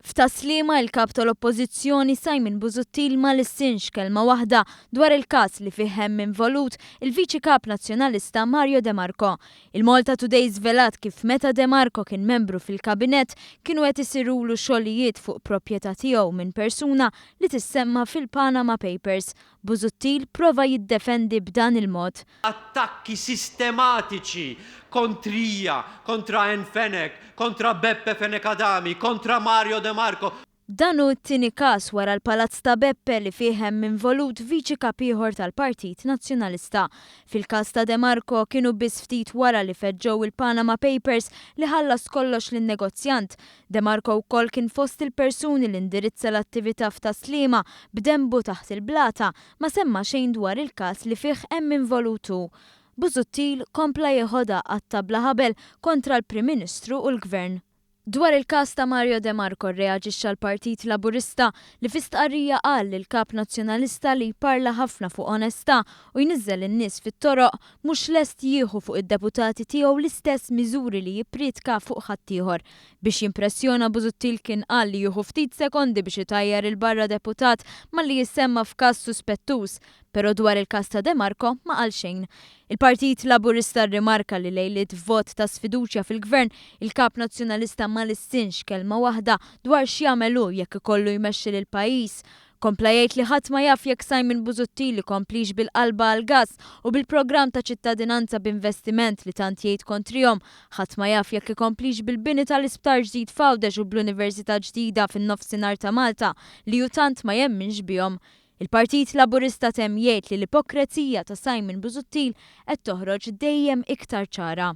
F'Taslima il-kap tal-Oppożizzjoni Simon Busuttil ma lissinx kelma waħda dwar il-każ li fih hemm involut il-Viċi Kap Nazzjonalista Mario De Marco. Il-Malta Today żvelat kif meta De Marco kien membru fil-kabinett kienu qed isirulu xogħlijiet fuq proprjetà tiegħu minn persuna li tissemma fil-Panama Papers. Busuttil prova jiddefendi b'dan il-mod. Attakki sistematiċi kontrija, kontra Enfenek, kontra Beppe Fenek Adami, kontra Mario De Marco. Dan hu t-tieni każ wara l-Palazz ta' Beppe li fih hemm involut viċi kap ieħor tal-Partit Nazzjonalista. Fil-każ ta' De Marco kienu biss ftit wara li feġġew il-Panama Papers li ħallas kollox lin-negozjant. De Marco wkoll kien fost il-persuni li indirizza l-attività f'Taslima b'dembu taħt il-blata ma semma xejn dwar il-każ li fih hemm involutu. Busuttil kompla jeħodha għat-tabla ħabel kontra l-Prim Ministru u l-Gvern. Dwar il-każ ta' Mario De Marco rreaġixxa l-Partit Laburista li fi stqarrija qal li l-Kap Nazzjonalista li jparla ħafna fuq onestà u jniżżel in-nies fit-toroq mhux lest jieħu fuq id-deputati tiegħu l-istess miżuri li jippritka fuq ħaddieħor. Biex jimpressjona Busuttil kien qal li jieħu ftit sekondi biex itajjar il-barra deputat malli jissemma f'każ suspettuż, però dwar il-każ ta' De Marco ma qal xejn. Il-Partit Laburista rrimarka li lejliet vot ta' sfiduċja fil-Gvern il-Kap Nazzjonalista ma lissinx kelma waħda dwar x'jagħmel hu jekk ikollu jmexxi lill-pajjiż. Kompla jgħid li ħadd ma jaf jekk Simon Busuttil ikomplix bil-qalba għall-gass u bil-programm ta' ċittadinanza b'investiment li tant jgħid kontrihom. Ħadd ma jaf jekk ikomplix bil-bini tal-isptar ġdid f'Għawdex u bl-Università ġdida fin-nofsinhar ta' Malta li hu tant ma jemminx bihom. Il-Partit Laburista temm jgħid li l-ipokrezija ta' Simon Busuttil qed toħroġ dejjem iktar ċara.